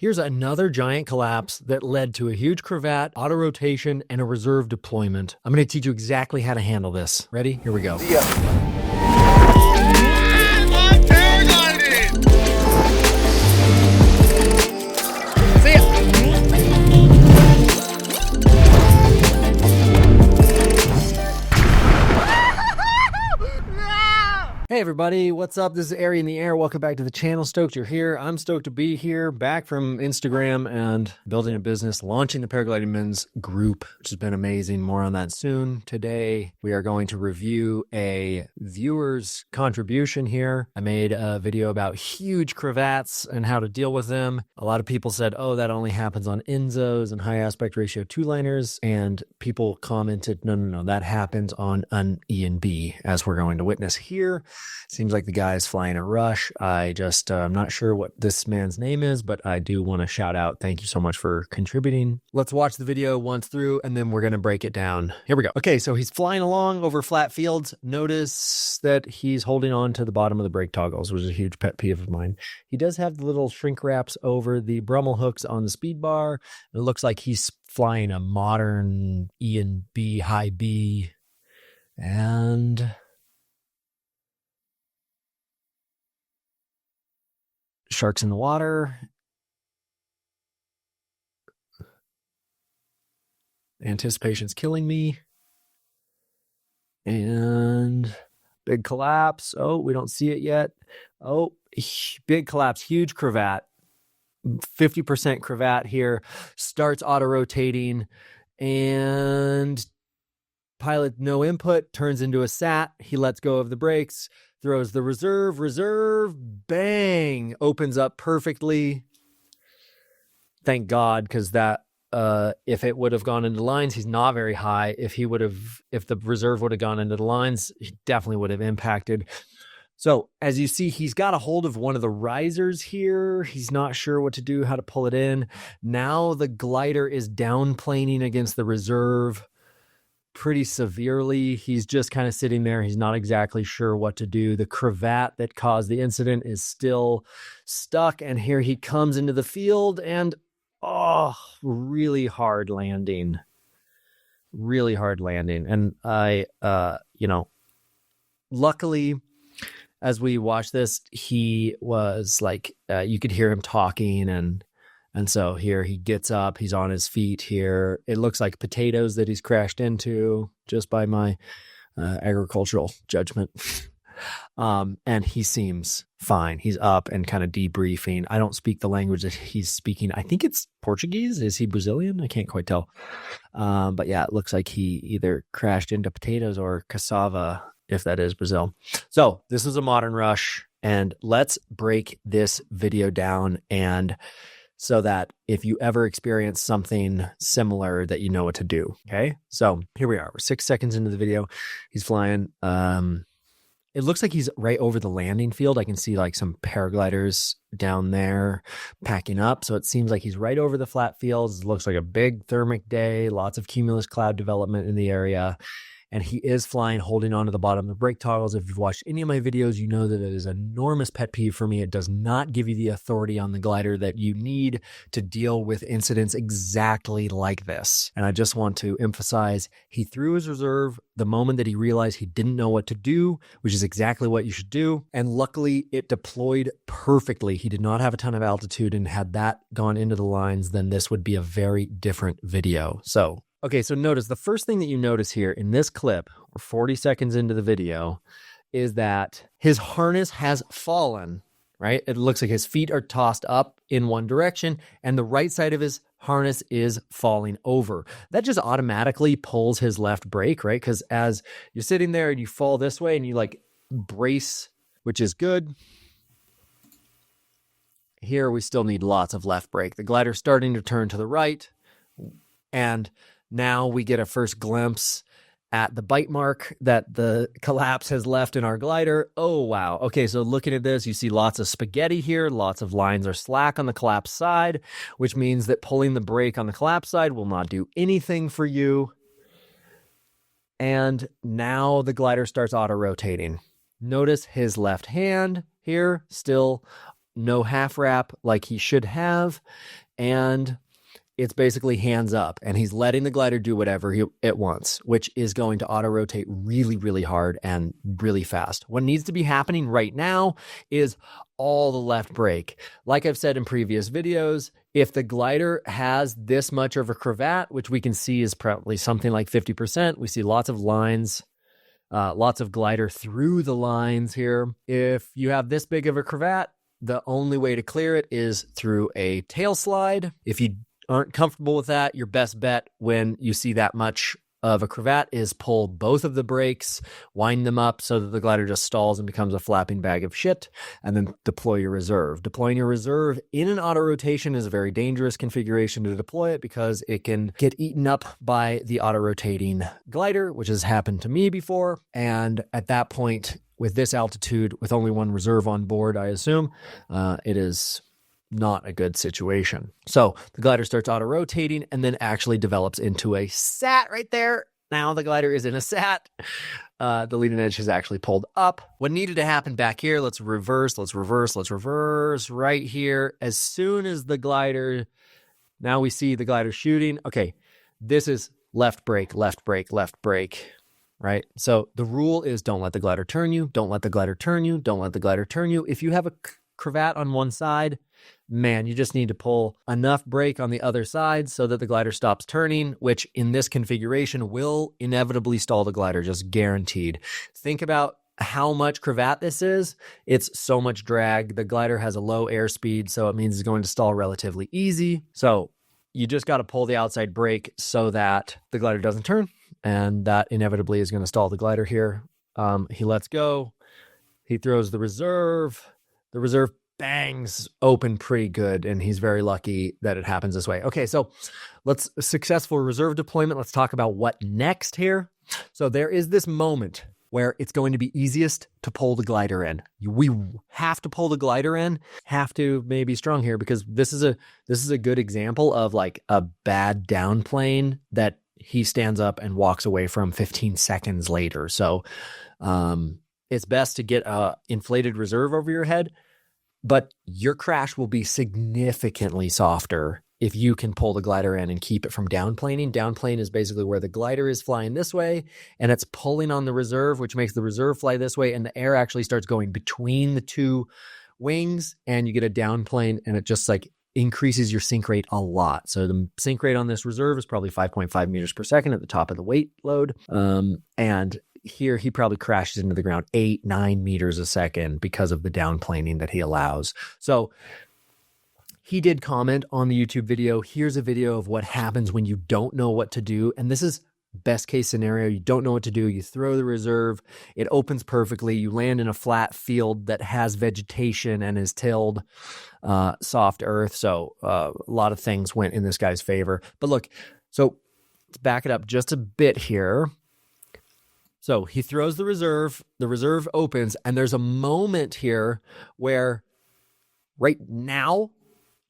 Here's another giant collapse that led to a huge cravat, auto rotation, and a reserve deployment. I'm going to teach you exactly how to handle this. Ready? Here we go. Yeah. I'm paragliding! See ya! Hey everybody, what's up? This is Ari in the air. Welcome back to the channel. Stoked you're here. I'm stoked to be here, back from Instagram and building a business, launching the Paragliding Men's group, which has been amazing. More on that soon. Today, we are going to review a viewer's contribution here. I made a video about huge cravats and how to deal with them. A lot of people said, oh, that only happens on Enzos and high aspect ratio two-liners. And people commented, no, that happens on an E and B, as we're going to witness here. Seems like the guy is flying a rush. I'm not sure what this man's name is, but I do want to shout out. Thank you so much for contributing. Let's watch the video once through, and then we're going to break it down. Here we go. Okay, so he's flying along over flat fields. Notice that he's holding on to the bottom of the brake toggles, which is a huge pet peeve of mine. He does have the little shrink wraps over the Brummel hooks on the speed bar. It looks like he's flying a modern E and B, high B, and sharks in the water. Anticipation's killing me. And big collapse. Oh, we don't see it yet. Oh, big collapse, huge cravat. 50% cravat here. Starts auto-rotating. And pilot no input, turns into a sat. He lets go of the brakes. Throws the reserve, bang, opens up perfectly. Thank God, because that, if it would have gone into lines, he's not very high. If the reserve would have gone into the lines, he definitely would have impacted. So as you see, he's got a hold of one of the risers here. He's not sure what to do, how to pull it in. Now the glider is downplaning against the reserve pretty severely. He's just kind of sitting there. He's not exactly sure what to do. The cravat that caused the incident is still stuck. And here he comes into the field and, really hard landing. Really hard landing. And luckily, as we watch this, he was like, you could hear him talking and so here he gets up, he's on his feet here. It looks like potatoes that he's crashed into, just by my agricultural judgment. And he seems fine. He's up and kind of debriefing. I don't speak the language that he's speaking. I think it's Portuguese. Is he Brazilian? I can't quite tell. But yeah, it looks like he either crashed into potatoes or cassava, if that is Brazil. So this is a modern rush, and let's break this video down, and so that if you ever experience something similar, that you know what to do. Okay. So here we are. We're 6 seconds into the video. He's flying. It looks like he's right over the landing field. I can see like some paragliders down there packing up. So it seems like he's right over the flat fields. It looks like a big thermic day, lots of cumulus cloud development in the area. And he is flying, holding onto the bottom of the brake toggles. If you've watched any of my videos, you know that it is an enormous pet peeve for me. It does not give you the authority on the glider that you need to deal with incidents exactly like this. And I just want to emphasize, he threw his reserve the moment that he realized he didn't know what to do, which is exactly what you should do. And luckily, it deployed perfectly. He did not have a ton of altitude, and had that gone into the lines, then this would be a very different video. Okay, so notice the first thing that you notice here in this clip, we're 40 seconds into the video, is that his harness has fallen, right? It looks like his feet are tossed up in one direction, and the right side of his harness is falling over. That just automatically pulls his left brake, right? Because as you're sitting there and you fall this way and you like brace, which is good. Here we still need lots of left brake. The glider's starting to turn to the right, and now we get a first glimpse at the bite mark that the collapse has left in our glider. Oh, wow. Okay, so looking at this, you see lots of spaghetti here. Lots of lines are slack on the collapse side, which means that pulling the brake on the collapse side will not do anything for you. And now the glider starts auto-rotating. Notice his left hand here still no half wrap like he should have, and it's basically hands up, and he's letting the glider do whatever it wants, which is going to auto-rotate really, really hard and really fast. What needs to be happening right now is all the left brake. Like I've said in previous videos, if the glider has this much of a cravat, which we can see is probably something like 50%, we see lots of lines, lots of glider through the lines here. If you have this big of a cravat, the only way to clear it is through a tail slide. If you aren't comfortable with that, your best bet when you see that much of a cravat is pull both of the brakes, wind them up so that the glider just stalls and becomes a flapping bag of shit, and then deploy your reserve. Deploying your reserve in an auto rotation is a very dangerous configuration to deploy it because it can get eaten up by the auto rotating glider, which has happened to me before. And at that point, with this altitude, with only one reserve on board, I assume, it is not a good situation. So the glider starts auto-rotating and then actually develops into a sat right there. Now the glider is in a sat. The leading edge has actually pulled up. What needed to happen back here, let's reverse right here. As soon as the glider, now we see the glider shooting. Okay, this is left brake, right? So the rule is don't let the glider turn you, don't let the glider turn you, don't let the glider turn you. If you have a cravat on one side, man, you just need to pull enough brake on the other side so that the glider stops turning, which in this configuration will inevitably stall the glider, just guaranteed. Think about how much cravat this is. It's so much drag. The glider has a low airspeed, so it means it's going to stall relatively easy. So you just got to pull the outside brake so that the glider doesn't turn, and that inevitably is going to stall the glider here. He lets go. He throws the reserve. The reserve bangs open pretty good, and he's very lucky that it happens this way. Okay, so let's successful reserve deployment. Let's talk about what next here. So there is this moment where it's going to be easiest to pull the glider in. We have to pull the glider in, have to maybe strong here, because this is a good example of like a bad downplane that he stands up and walks away from 15 seconds later. So it's best to get a inflated reserve over your head, but your crash will be significantly softer if you can pull the glider in and keep it from downplaning. Downplane is basically where the glider is flying this way and it's pulling on the reserve, which makes the reserve fly this way, and the air actually starts going between the two wings, and you get a downplane, and it just like increases your sink rate a lot. So the sink rate on this reserve is probably 5.5 meters per second at the top of the weight load. And here he probably crashes into the ground 8-9 meters a second because of the downplaning that he allows. So he did comment on the YouTube video, here's a video of what happens when you don't know what to do. And this is best case scenario. You don't know what to do. You throw the reserve. It opens perfectly. You land in a flat field that has vegetation and is tilled, soft earth. So a lot of things went in this guy's favor. But look, so let's back it up just a bit here. So he throws the reserve opens, and there's a moment here where right now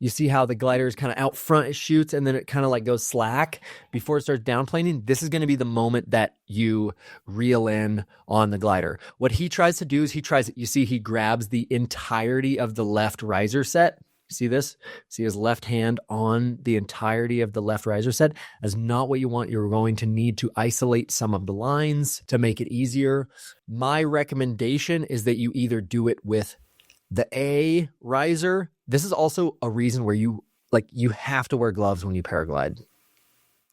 you see how the glider is kind of out front, it shoots, and then it kind of like goes slack before it starts downplaning. This is going to be the moment that you reel in on the glider. What he tries to do is you see he grabs the entirety of the left riser set. See this? See his left hand on the entirety of the left riser set? That's not what you want. You're going to need to isolate some of the lines to make it easier. My recommendation is that you either do it with the A riser. This is also a reason where you have to wear gloves when you paraglide.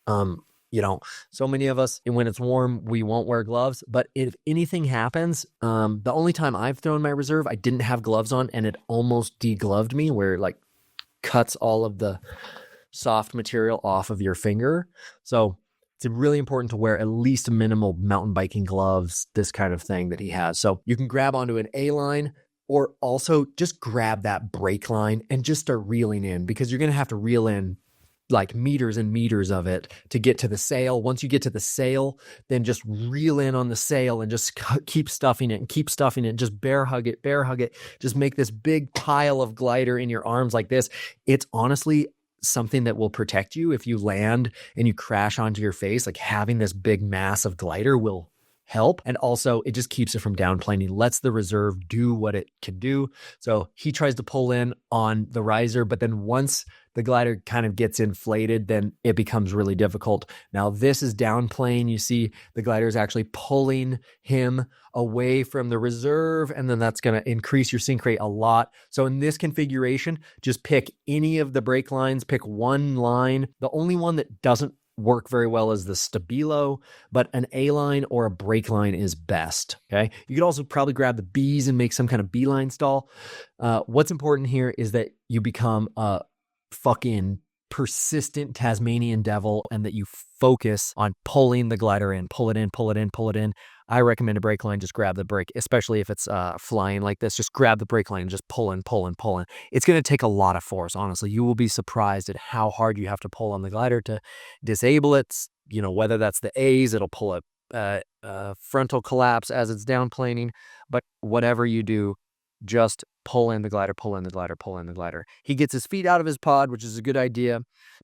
So many of us, when it's warm, we won't wear gloves. But if anything happens, the only time I've thrown my reserve, I didn't have gloves on, and it almost degloved me, where it like cuts all of the soft material off of your finger. So it's really important to wear at least a minimal mountain biking gloves, this kind of thing that he has. So you can grab onto an A line, or also just grab that brake line and just start reeling in, because you're going to have to reel in like meters and meters of it to get to the sail. Once you get to the sail, then just reel in on the sail and just keep stuffing it, just bear hug it, just make this big pile of glider in your arms like this. It's honestly something that will protect you if you land and you crash onto your face. Like having this big mass of glider will help. And also it just keeps it from downplaning, lets the reserve do what it can do. So he tries to pull in on the riser, but then once the glider kind of gets inflated, then it becomes really difficult. Now this is downplane. You see the glider is actually pulling him away from the reserve, and then that's going to increase your sink rate a lot. So in this configuration, just pick any of the brake lines, pick one line. The only one that doesn't work very well is the Stabilo, but an A line or a brake line is best. Okay. You could also probably grab the B's and make some kind of B line stall. What's important here is that you become a fucking persistent Tasmanian devil and that you focus on pulling the glider in, pull it in, pull it in, pull it in. I recommend a brake line. Just grab the brake, especially if it's flying like this. Just grab the brake line and just pull in, pull in, pull in. It's going to take a lot of force, honestly. You will be surprised at how hard you have to pull on the glider to disable it. You know, whether that's the A's, it'll pull a frontal collapse as it's downplaning. But whatever you do, just pull in the glider, pull in the glider, pull in the glider. He gets his feet out of his pod, which is a good idea.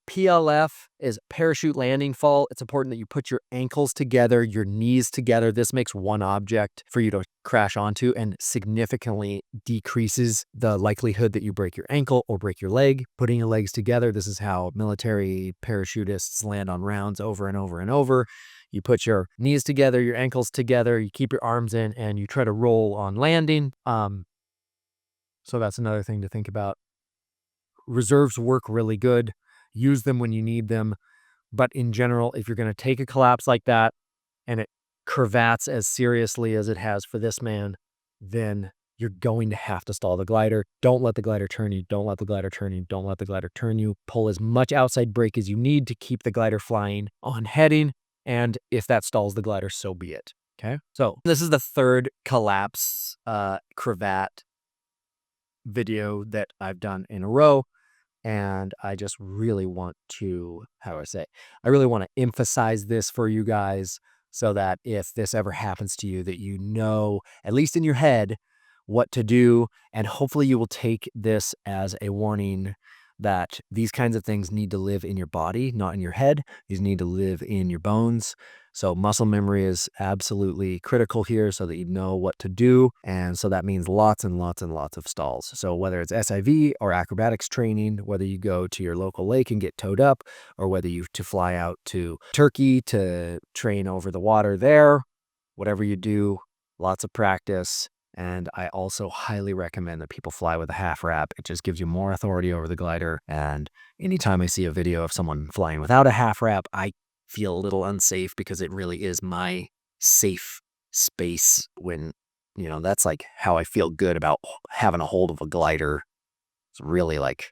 PLF is parachute landing fall. It's important that you put your ankles together, your knees together. This makes one object for you to crash onto and significantly decreases the likelihood that you break your ankle or break your leg. Putting your legs together, this is how military parachutists land on rounds over and over and over. You put your knees together, your ankles together, you keep your arms in, and you try to roll on landing. So that's another thing to think about. Reserves work really good. Use them when you need them. But in general, if you're going to take a collapse like that and it cravats as seriously as it has for this man, then you're going to have to stall the glider. Don't let the glider turn you. Don't let the glider turn you. Don't let the glider turn you. Pull as much outside brake as you need to keep the glider flying on heading. And if that stalls the glider, so be it. Okay. So this is the third collapse cravat video that I've done in a row. And I just really want to, I really want to emphasize this for you guys so that if this ever happens to you, that you know, at least in your head, what to do. And hopefully you will take this as a warning that these kinds of things need to live in your body, not in your head. These need to live in your bones. So muscle memory is absolutely critical here so that you know what to do. And so that means lots and lots and lots of stalls. So whether it's SIV or acrobatics training, whether you go to your local lake and get towed up, or whether you to fly out to Turkey to train over the water there, whatever you do, lots of practice. And I also highly recommend that people fly with a half wrap. It just gives you more authority over the glider. And anytime I see a video of someone flying without a half wrap, I feel a little unsafe because it really is my safe space when, you know, that's like how I feel good about having a hold of a glider. It's really like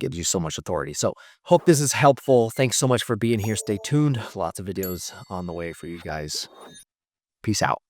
gives you so much authority. So hope this is helpful. Thanks so much for being here. Stay tuned. Lots of videos on the way for you guys. Peace out.